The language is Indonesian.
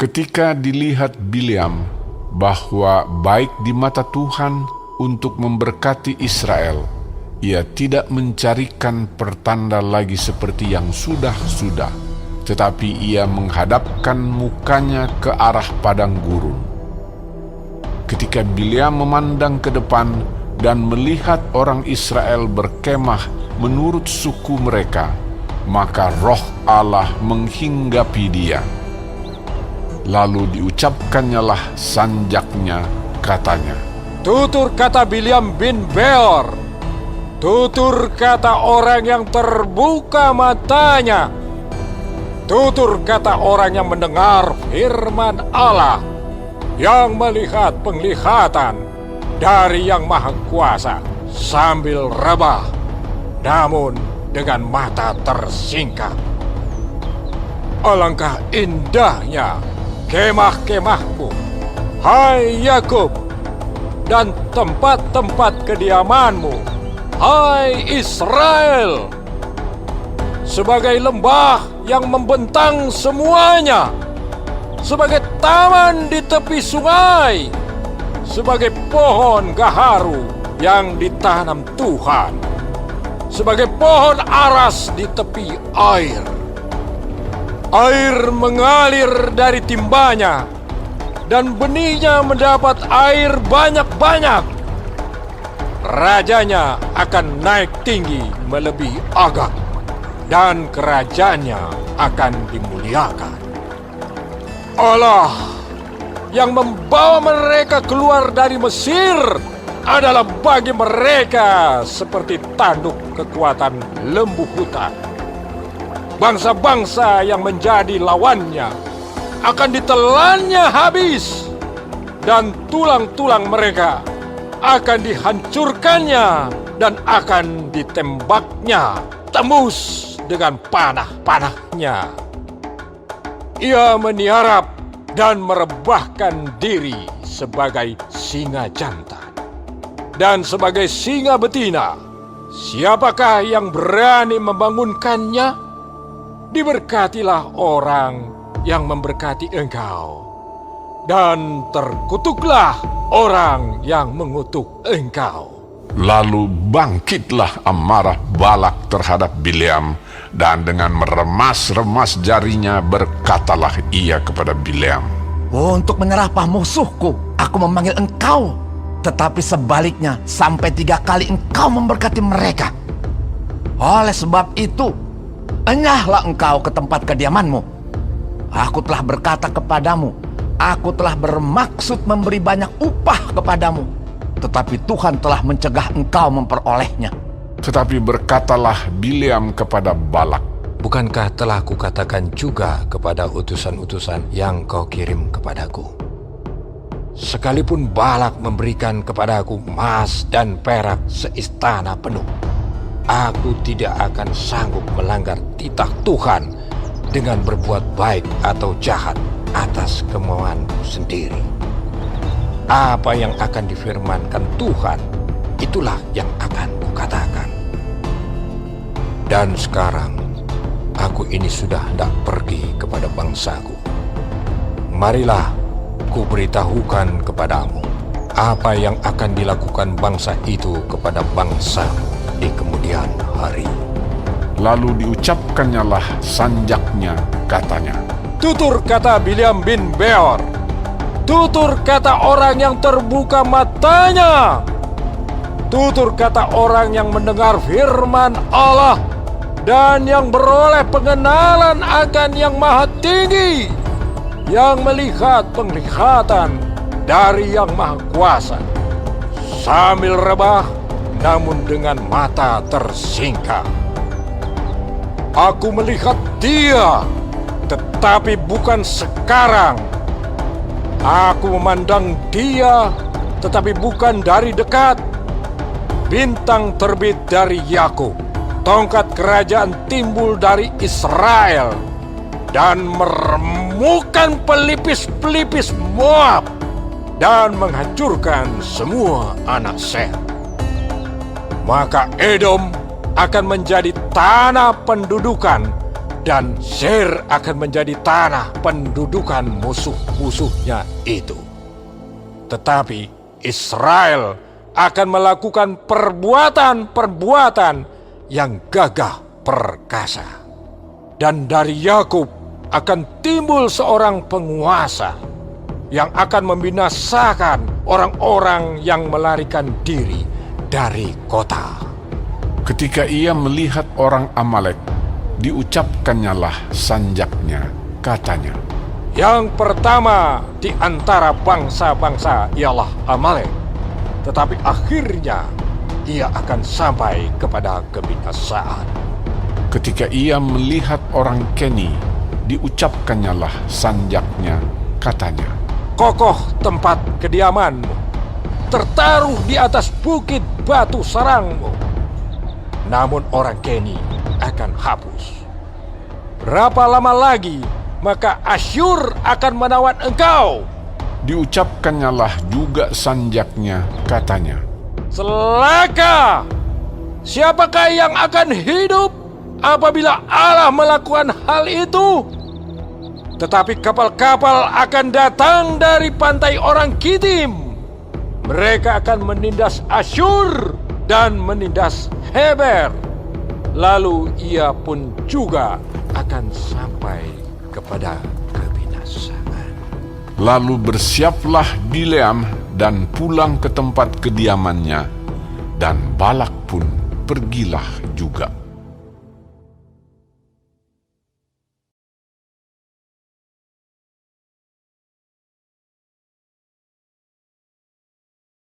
Ketika dilihat Bileam bahwa baik di mata Tuhan untuk memberkati Israel, ia tidak mencarikan pertanda lagi seperti yang sudah-sudah, tetapi ia menghadapkan mukanya ke arah padang gurun. Ketika Bileam memandang ke depan dan melihat orang Israel berkemah menurut suku mereka, maka roh Allah menghinggapi dia. Lalu diucapkannyalah sanjaknya, katanya, "Tutur kata Bileam bin Beor, tutur kata orang yang terbuka matanya, tutur kata orang yang mendengar firman Allah, yang melihat penglihatan dari Yang Maha Kuasa sambil rebah, namun dengan mata tersingkap. Alangkah indahnya kemah-kemahmu, hai Yakub, dan tempat-tempat kediamanmu, hai Israel, sebagai lembah yang membentang semuanya, sebagai taman di tepi sungai, sebagai pohon gaharu yang ditanam Tuhan, sebagai pohon aras di tepi air. Air mengalir dari timbanya, dan benihnya mendapat air banyak-banyak. Rajanya akan naik tinggi melebihi Agag, dan kerajaannya akan dimuliakan. Allah yang membawa mereka keluar dari Mesir adalah bagi mereka seperti tanduk kekuatan lembu hutan. Bangsa-bangsa yang menjadi lawannya akan ditelannya habis, dan tulang-tulang mereka akan dihancurkannya dan akan ditembaknya tembus dengan panah-panahnya. Ia meniarap dan merebahkan diri sebagai singa jantan dan sebagai singa betina. Siapakah yang berani membangunkannya? Diberkatilah orang yang memberkati engkau, dan terkutuklah orang yang mengutuk engkau. Lalu bangkitlah amarah Balak terhadap Bileam, dan dengan meremas-remas jarinya berkatalah ia kepada Bileam, "Untuk menyerapah musuhku, aku memanggil engkau, tetapi sebaliknya sampai 3 kali engkau memberkati mereka. Oleh sebab itu, enyahlah engkau ke tempat kediamanmu. Aku telah berkata kepadamu, aku telah bermaksud memberi banyak upah kepadamu, tetapi Tuhan telah mencegah engkau memperolehnya." Tetapi berkatalah Bileam kepada Balak, "Bukankah telah kukatakan juga kepada utusan-utusan yang kau kirim kepadaku? Sekalipun Balak memberikan kepadaku emas dan perak seistana penuh, aku tidak akan sanggup melanggar titah Tuhan dengan berbuat baik atau jahat atas kemauanku sendiri. Apa yang akan difirmankan Tuhan, itulah yang akan kukatakan. Dan sekarang, aku ini sudah hendak pergi kepada bangsaku. Marilah, kuberitahukan kepadamu apa yang akan dilakukan bangsa itu kepada bangsamu di kemudian hari." lalu diucapkannyalah sanjaknya, katanya, "Tutur kata Bileam bin Beor, tutur kata orang yang terbuka matanya, tutur kata orang yang mendengar firman Allah dan yang beroleh pengenalan akan Yang Maha Tinggi, yang melihat penglihatan dari Yang Maha Kuasa, sambil rebah namun dengan mata tersingkap. Aku melihat dia, tetapi bukan sekarang. Aku memandang dia, tetapi bukan dari dekat. Bintang terbit dari Yakub, tongkat kerajaan timbul dari Israel, dan meremukkan pelipis-pelipis Moab, dan menghancurkan semua anak Set. Maka Edom akan menjadi tanah pendudukan dan Seir akan menjadi tanah pendudukan musuh-musuhnya itu. Tetapi Israel akan melakukan perbuatan-perbuatan yang gagah perkasa. Dan dari Yakub akan timbul seorang penguasa yang akan membinasakan orang-orang yang melarikan diri dari kota. Ketika ia melihat orang Amalek, diucapkannyalah sanjaknya, katanya, Yang pertama di antara bangsa-bangsa ialah Amalek, tetapi akhirnya ia akan sampai kepada kebinasaan. ketika ia melihat orang Keni, diucapkannyalah sanjaknya, katanya, Kokoh tempat kediamanmu, tertaruh di atas bukit batu sarangmu. Namun orang Keni akan hapus. Berapa lama lagi maka Asyur akan menawan engkau? diucapkannyalah juga sanjaknya, katanya, Celaka! Siapakah yang akan hidup apabila Allah melakukan hal itu? Tetapi kapal-kapal akan datang dari pantai orang Kitim. Mereka akan menindas Asyur dan menindas Heber. Lalu ia pun juga akan sampai kepada kebinasaan. Lalu bersiaplah Bileam dan pulang ke tempat kediamannya, dan Balak pun pergilah juga.